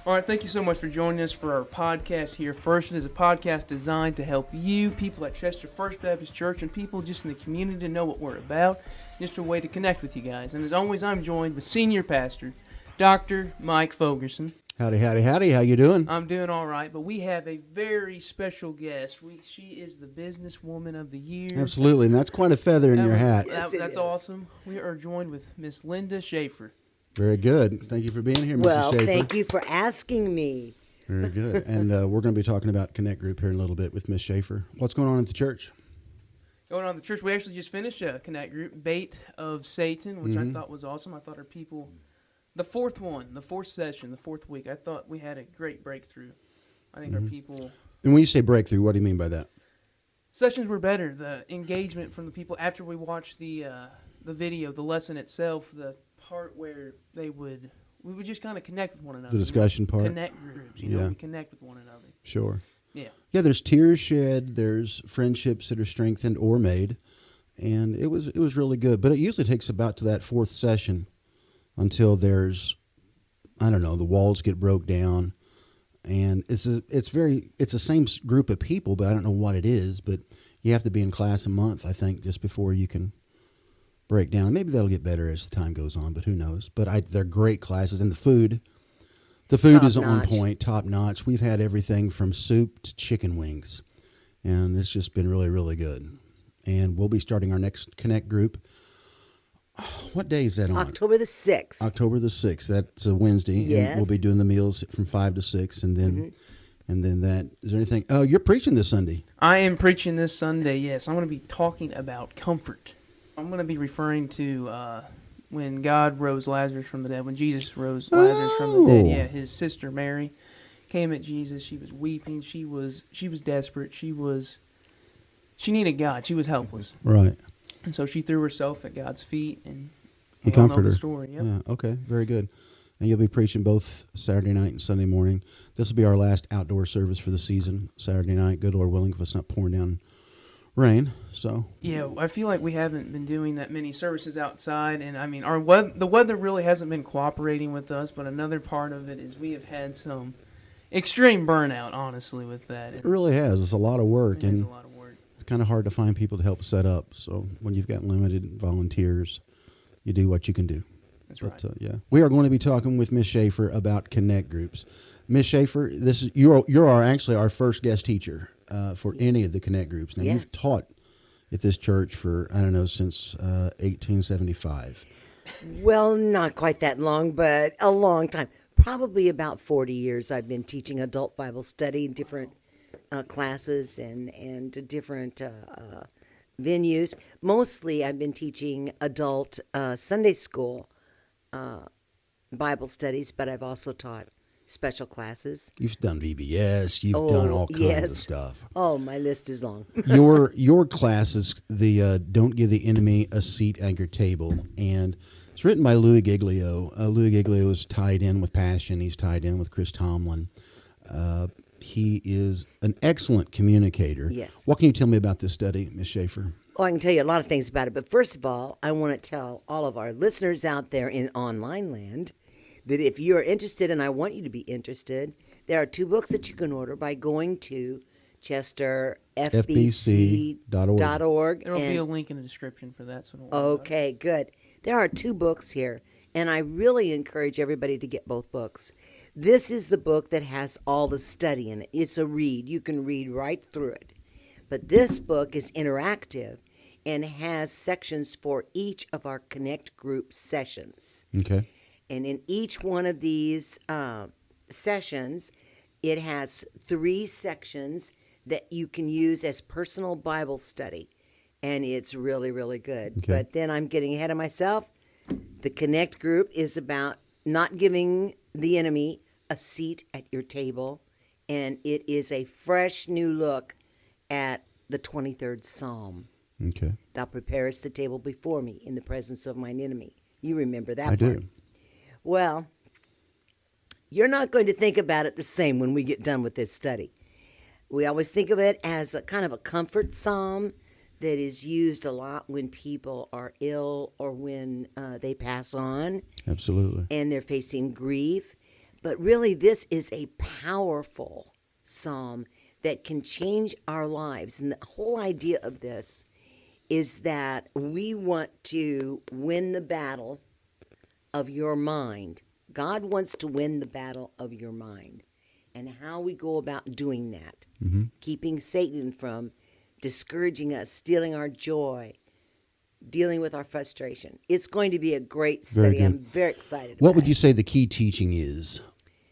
All right, thank you so much for joining us for our podcast here. First, it is a podcast designed to help you, people at Chester First Baptist Church, and people just in the community to know what we're about. Just a way to connect with you guys. And as always, I'm joined with Senior Pastor, Dr. Mike Fogerson. Howdy, howdy, howdy. How you doing? I'm doing all right, but we have a very special guest. She is the Businesswoman of the Year. Absolutely, and that's quite a feather in your hat. That's awesome. We are joined with Miss Linda Schafer. Very good. Thank you for being here, Mrs. Well, Schafer. thank you for asking me. Very good. And we're going to be talking about Connect Group here in a little bit with Miss Schafer. What's going on at the church? Going on at the church, we actually just finished a Connect Group, Bait of Satan, which I thought was awesome. I thought our people, the fourth session, the fourth week, I thought we had a great breakthrough. I think our people... And when you say breakthrough, what do you mean by that? Sessions were better. The engagement from the people after we watched the video, the lesson itself, the part where we would just kind of connect with one another. The discussion part? Connect groups, we connect with one another. Sure. Yeah. Yeah, there's tears shed, there's friendships that are strengthened or made, and it was really good. But it usually takes about to that fourth session until there's, I don't know, the walls get broke down, and it's the same group of people, but I don't know what it is. But you have to be in class a month, I think, just before you can break down. Maybe that'll get better as the time goes on, but who knows? But they're great classes, and the food is on point, top notch. We've had everything from soup to chicken wings, and it's just been really, really good. And we'll be starting our next Connect group. What day is that on? October the 6th. October the 6th. That's a Wednesday. Yes. And we'll be doing the meals from 5 to 6, and then that. Is there anything? Oh, you're preaching this Sunday. I am preaching this Sunday. Yes, I'm going to be talking about comfort. I'm going to be referring to when God rose Lazarus from the dead, when Jesus rose Lazarus from the dead. Yeah, his sister Mary came at Jesus. She was weeping. She was desperate. She needed God. She was helpless. Right. And so she threw herself at God's feet, and He we all know comforted the her. story. Yep. Yeah. Okay. Very good. And you'll be preaching both Saturday night and Sunday morning. This will be our last outdoor service for the season. Saturday night, good Lord willing, if it's not pouring down rain. So yeah, I feel like we haven't been doing that many services outside, and I mean, the weather really hasn't been cooperating with us. But another part of it is we have had some extreme burnout, honestly, with that. it really has. It's a lot of work, It is and a lot of work. it's kind of hard to find people to help set up. So when you've got limited volunteers, you do what you can do. That's right. But yeah, we are going to be talking with Miss Schafer about Connect groups. Miss Schafer, you're actually our first guest teacher for any of the Connect groups. Now you've taught at this church for since 1875. Well, not quite that long, but a long time. Probably about 40 years I've been teaching adult Bible study, different classes and different venues. Mostly I've been teaching adult Sunday school Bible studies, but I've also taught special classes. You've done VBS. You've done all kinds of stuff. Oh, my list is long. Your class is the Don't Give the Enemy a Seat at Your Table, and it's written by Louis Giglio. Louis Giglio is tied in with Passion. He's tied in with Chris Tomlin. He is an excellent communicator. Yes. What can you tell me about this study, Ms. Schafer? Oh, I can tell you a lot of things about it, but first of all, I want to tell all of our listeners out there in online land that if you're interested, and I want you to be interested, there are 2 books that you can order by going to chesterfbc.org. There will be a link in the description for that. So don't worry Okay, good. There are 2 books here, and I really encourage everybody to get both books. This is the book that has all the study in it. It's a read. You can read right through it. But this book is interactive and has sections for each of our Connect group sessions. Okay. And in each one of these sessions, it has 3 sections that you can use as personal Bible study. And it's really, really good. Okay. But then I'm getting ahead of myself. The Connect group is about not giving the enemy a seat at your table. And it is a fresh new look at the 23rd Psalm. Okay. Thou preparest the table before me in the presence of mine enemy. You remember that I part. do. Well, you're not going to think about it the same when we get done with this study. We always think of it as a kind of a comfort psalm that is used a lot when people are ill or when they pass on Absolutely. and they're facing grief. But really, this is a powerful psalm that can change our lives. And the whole idea of this is that we want to win the battle of your mind. God wants to win the battle of your mind. And how we go about doing that, keeping Satan from discouraging us, stealing our joy, dealing with our frustration. It's going to be a great study. I'm very excited What about would it. you say the key teaching is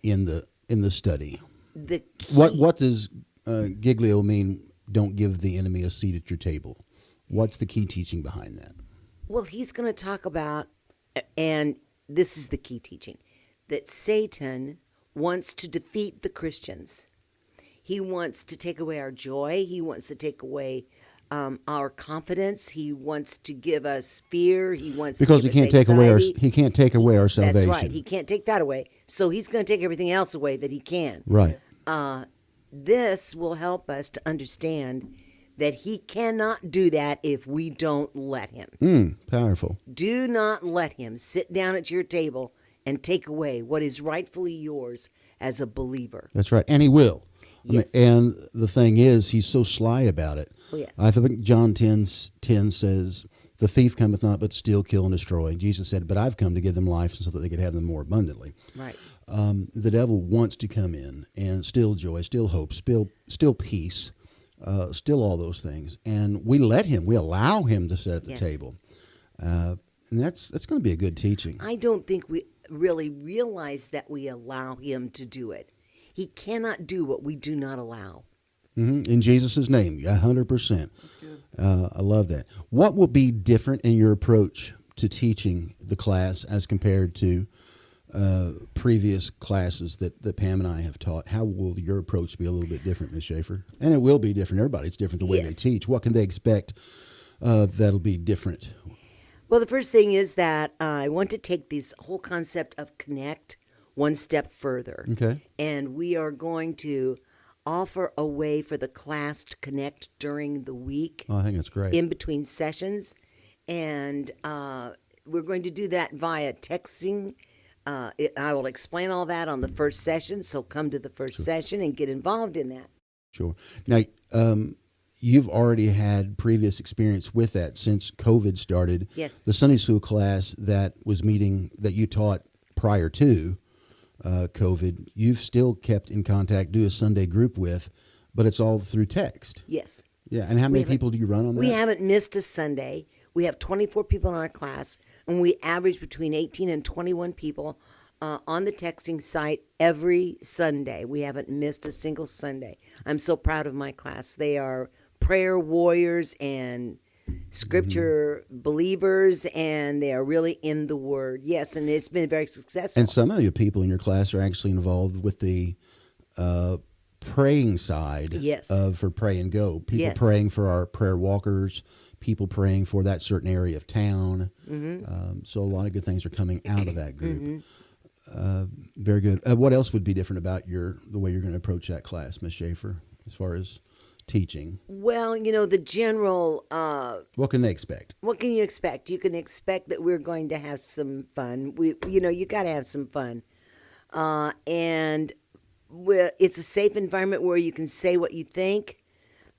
in the study? The key, What does Giglio mean? Don't give the enemy a seat at your table. What's the key teaching behind that? well, he's going to talk about, and this is the key teaching, that Satan wants to defeat the Christians. He wants to take away our joy. He wants to take away our confidence. He wants to give us fear. He wants Because to he give can't us take away our anxiety. he can't take away our salvation. That's right. He can't take that away. So he's going to take everything else away that he can. Right. This will help us to understand that he cannot do that if we don't let him. Powerful. Do not let him sit down at your table and take away what is rightfully yours as a believer. That's right. And he will. Yes. And the thing is, he's so sly about it. Oh, yes. I think John 10 says, the thief cometh not but to steal, kill, and destroy. Jesus said, but I've come to give them life so that they could have them more abundantly. Right. The devil wants to come in and steal joy, steal hope, steal peace, steal all those things. And we let him, we allow him to sit at the Yes. table. And that's going to be a good teaching. I don't think we really realize that we allow him to do it. He cannot do what we do not allow. In Jesus' name, 100%. I love that. What will be different in your approach to teaching the class as compared to previous classes that Pam and I have taught? How will your approach be a little bit different, Ms. Schafer? And it will be different. Everybody's different the way they Yes. teach. What can they expect that'll be different? Well, the first thing is that I want to take this whole concept of connect one step further. Okay. And we are going to offer a way for the class to connect during the week. Oh, I think that's great. In between sessions. And we're going to do that via texting. I will explain all that on the first session, so come to the first session and get involved in that. Sure. Now, you've already had previous experience with that since COVID started. Yes. The Sunday school class that was meeting that you taught prior to COVID, you've still kept in contact, do a Sunday group with, but it's all through text. Yes. Yeah. And how many people do you run on that? We haven't missed a Sunday. We have 24 people in our class, and we average between 18 and 21 people on the texting site every Sunday. We haven't missed a single Sunday. I'm so proud of my class. They are prayer warriors and scripture believers, and they are really in the Word. Yes, and it's been very successful. And some of the people in your class are actually involved with the praying side Yes. for Pray and Go. People Yes. praying for our prayer walkers, people praying for that certain area of town. So a lot of good things are coming out of that group. Very good. What else would be different about the way you're going to approach that class, Ms. Schafer, as far as teaching? Well, the general... What can they expect? What can you expect? You can expect that we're going to have some fun. You got to have some fun, and it's a safe environment where you can say what you think.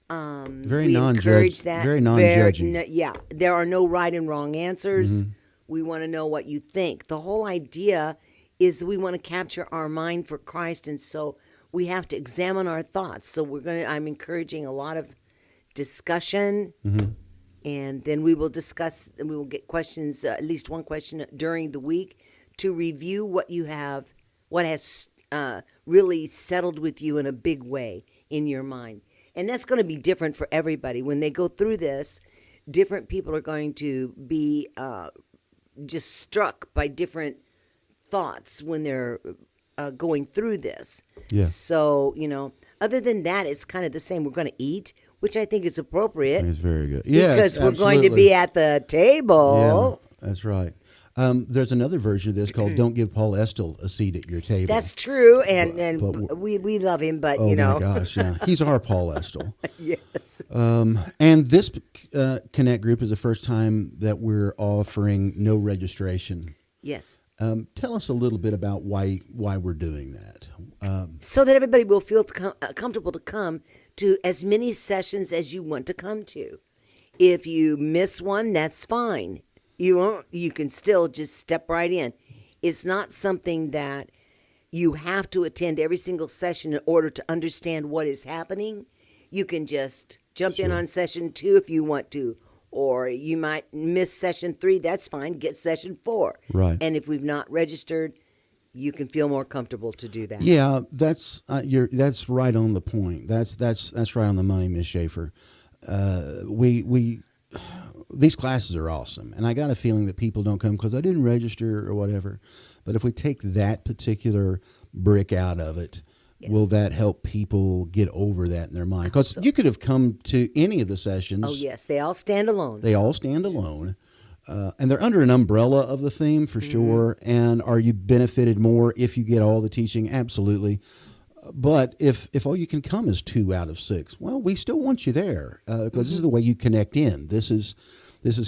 Very we non-judge. encourage that. Very non-judging. Yeah, there are no right and wrong answers. We want to know what you think. The whole idea is that we want to capture our mind for Christ, and so we have to examine our thoughts. So I'm encouraging a lot of discussion. And then we will discuss, and we will get questions, at least one question during the week, to review what you have, what has really settled with you in a big way in your mind. And that's going to be different for everybody. When they go through this, different people are going to be just struck by different thoughts when they're going through this. Yeah. So, other than that, it's kind of the same. We're going to eat, which I think is appropriate. It's very good. Yes, Because we're going to absolutely. be at the table. Yeah, that's right. There's another version of this called "Don't Give Paul Estel a Seat at Your Table." That's true, and but we love him, but oh my gosh, yeah, he's our Paul Estel. Yes. And this Connect group is the first time that we're offering no registration. Yes. Tell us a little bit about why we're doing that. So that everybody will feel comfortable to come to as many sessions as you want to come to. If you miss one, that's fine. You can still just step right in. It's not something that you have to attend every single session in order to understand what is happening. You can just jump in on session 2 if you want to, or you might miss session 3. That's fine. Get session 4. Right. And if we've not registered, you can feel more comfortable to do that. Yeah, that's right on the point. That's right on the money, Miss Schafer. We these classes are awesome, and I got a feeling that people don't come because I didn't register or whatever. But if we take that particular brick out of it, will that help people get over that in their mind? Because you could have come to any of the sessions. Oh, yes. They all stand alone. They all stand alone. And they're under an umbrella of the theme for sure. And are you benefited more if you get all the teaching? Absolutely. But if all you can come is 2 out of 6, well, we still want you there because this is the way you connect in. This is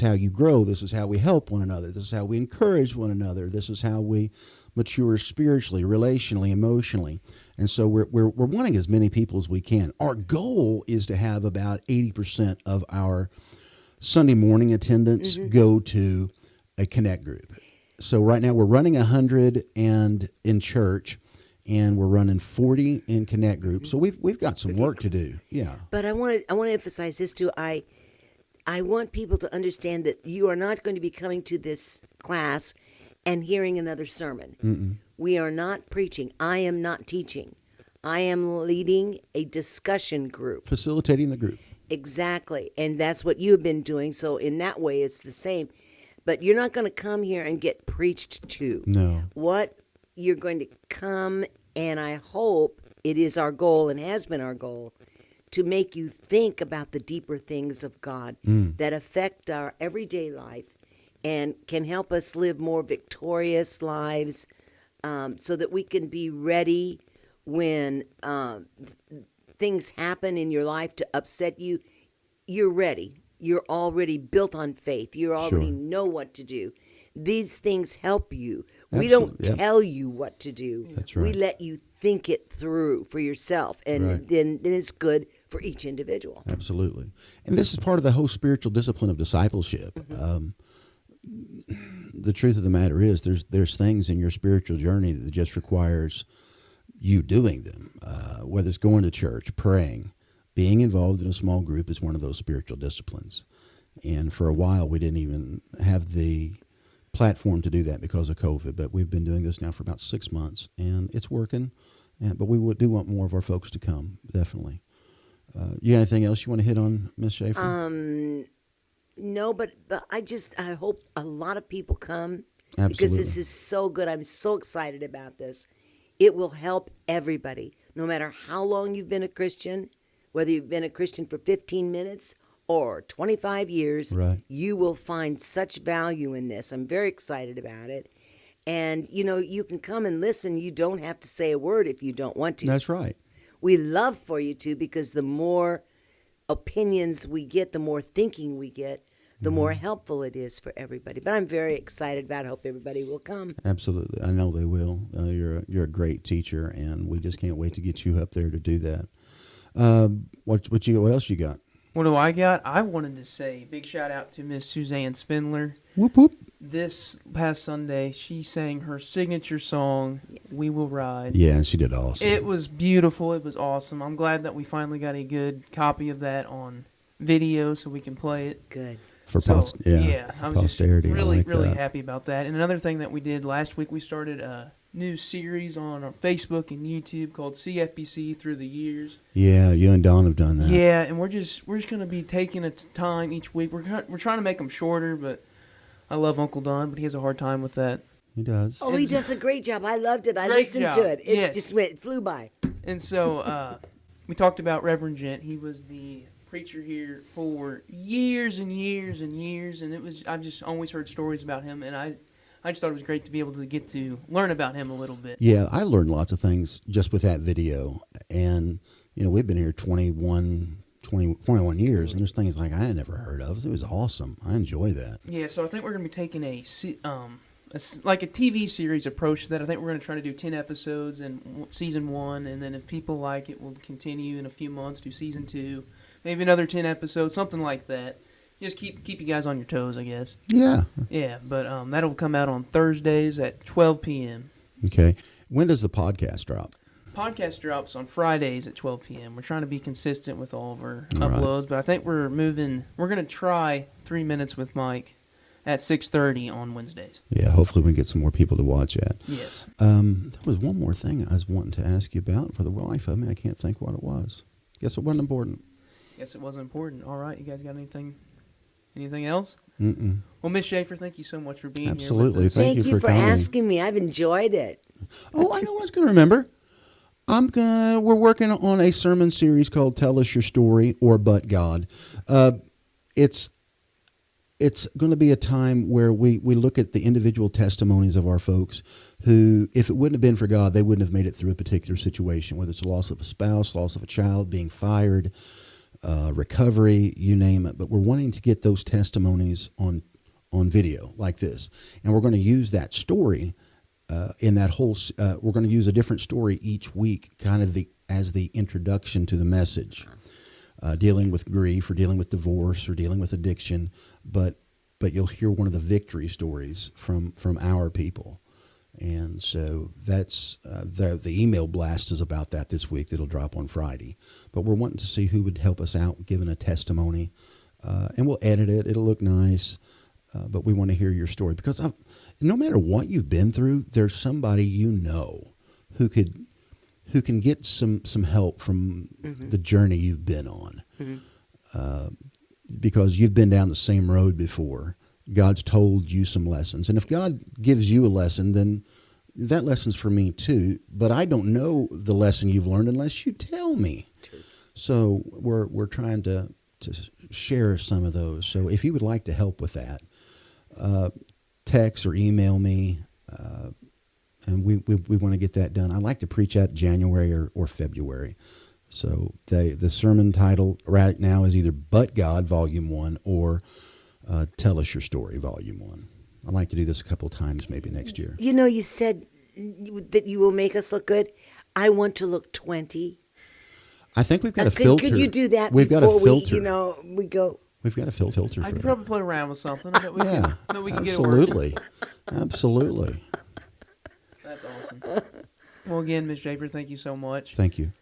how you grow. This is how we help one another. This is how we encourage one another. This is how we mature spiritually, relationally, emotionally. And so we're wanting as many people as we can. Our goal is to have about 80% of our Sunday morning attendance go to a Connect group. So right now we're running 100 and in church, and we're running 40 in Connect group. So we've got some work to do. Yeah. But I want to emphasize this too. I want people to understand that you are not going to be coming to this class and hearing another sermon. Mm-mm. We are not preaching. I am not teaching. I am leading a discussion group. Facilitating the group. Exactly. And that's what you have been doing. So in that way, it's the same. But you're not going to come here and get preached to. No. What you're going to come, and I hope it is our goal and has been our goal, to make you think about the deeper things of God that affect our everyday life and can help us live more victorious lives so that we can be ready when things happen in your life to upset you. You're ready. You're already built on faith. You already know what to do. These things help you. We don't tell you what to do. That's right. We let you think it through for yourself, and then it's good for each individual. Absolutely. And this is part of the whole spiritual discipline of discipleship. The truth of the matter is there's things in your spiritual journey that just requires you doing them, whether it's going to church, praying, being involved in a small group is one of those spiritual disciplines. And for a while, we didn't even have the platform to do that because of COVID, but we've been doing this now for about 6 months, and it's working. But we do want more of our folks to come, definitely. You got anything else you want to hit on, Ms. Schafer? No, but I hope a lot of people come. Absolutely. Because this is so good. I'm so excited about this. It will help everybody, no matter how long you've been a Christian, whether you've been a Christian for 15 minutes or 25 years, you will find such value in this. I'm very excited about it. And, you can come and listen. You don't have to say a word if you don't want to. That's right. We love for you to, because the more opinions we get, the more thinking we get, the more helpful it is for everybody. But I'm very excited about it. I hope everybody will come. Absolutely. I know they will. You're a great teacher, and we just can't wait to get you up there to do that. What else you got? What do I got? I wanted to say big shout out to Miss Suzanne Spindler. Whoop, whoop. This past Sunday, she sang her signature song, We Will Ride. Yeah, and she did awesome. It was beautiful. It was awesome. I'm glad that we finally got a good copy of that on video so we can play it. Good. For yeah, I was posterity. just really that. happy about that. And another thing that we did last week, we started a new series on our Facebook and YouTube called CFBC Through the Years. Yeah, you and Dawn have done that. Yeah, and we're just going to be taking a time each week. We're trying to make them shorter, but I love Uncle Don, but he has a hard time with that. He does. Oh, he does a great job. I loved it. I listened to it. It just flew by. And so we talked about Reverend Gent. He was the preacher here for years and years and years, and I've just always heard stories about him, and I just thought it was great to be able to get to learn about him a little bit. Yeah, I learned lots of things just with that video, and we've been here 21 years, and there's things like I had never heard of. It was awesome. I enjoy that. Yeah, so I think we're going to be taking like a TV series approach to that. I think we're going to try to do 10 episodes in season 1, and then if people like it, we'll continue in a few months, do season 2, maybe another 10 episodes, something like that. Just keep you guys on your toes, I guess. Yeah. Yeah, but that'll come out on Thursdays at 12 p.m. Okay. When does the podcast drop? Podcast drops on Fridays at 12 p.m. We're trying to be consistent with all of our All right. uploads, but I think we're going to try 3 Minutes with Mike at 6:30 on Wednesdays. Yeah, hopefully we can get some more people to watch that. Yes. There was one more thing I was wanting to ask you about for the life of me. I can't think what it was. Guess it wasn't important. Guess it wasn't important. All right, you guys got anything else? Mm-mm. Well, Miss Schafer, thank you so much for being Absolutely. here with us. Thank you for coming. asking me. I've enjoyed it. Oh, I know what I was going to remember. We're working on a sermon series called "Tell Us Your Story" or "But God." It's going to be a time where we look at the individual testimonies of our folks who, if it wouldn't have been for God, they wouldn't have made it through a particular situation, whether it's the loss of a spouse, loss of a child, being fired, recovery, you name it. But we're wanting to get those testimonies on video like this, and we're going to use that story. In that whole, we're going to use a different story each week, kind of as the introduction to the message, dealing with grief or dealing with divorce or dealing with addiction, but you'll hear one of the victory stories from our people, and so that's the email blast is about that this week. That'll drop on Friday, but we're wanting to see who would help us out giving a testimony, and we'll edit it. It'll look nice. But we want to hear your story because no matter what you've been through, there's somebody you know who can get some help from the journey you've been on, because you've been down the same road before. God's told you some lessons, and if God gives you a lesson, then that lesson's for me too. But I don't know the lesson you've learned unless you tell me. True. So we're trying to share some of those. So if you would like to help with that, text or email me, and we want to get that done. I like to preach out January or February. So the sermon title right now is either "But God" Volume 1 or "Tell Us Your Story" Volume 1. I'd like to do this a couple of times maybe next year. You know, you said that you will make us look good. I want to look 20. I think we've got a filter. Could you do that We've got a before filter. we go? We've got a filter I for could it. probably play around with something. I bet we Yeah, can get it working. absolutely. Absolutely. That's awesome. Well, again, Ms. Schafer, thank you so much. Thank you.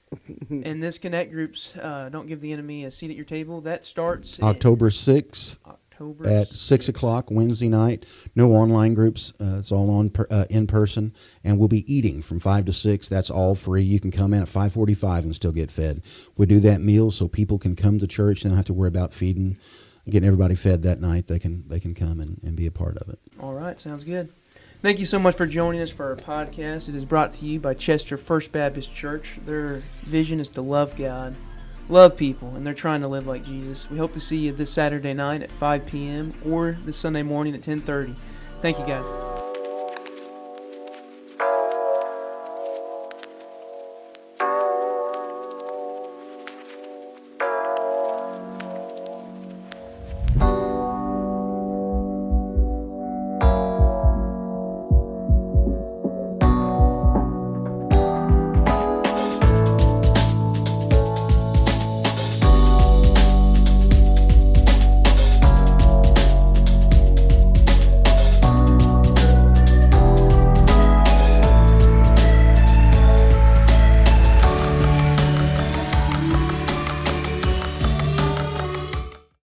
And this Connect Groups, Don't Give the Enemy a Seat at Your Table, that starts October 6th. October At 6 o'clock Wednesday night. No online groups. It's all on in person. And we'll be eating from 5 to 6. That's all free. You can come in at 5:45 and still get fed. We do that meal so people can come to church. They don't have to worry about getting everybody fed that night. They can come and be a part of it. All right, sounds good. Thank you so much for joining us for our podcast. It is brought to you by Chester First Baptist Church. Their vision is to love God, love people, and they're trying to live like Jesus. We hope to see you this Saturday night at 5 p.m. or this Sunday morning at 10:30. Thank you, guys.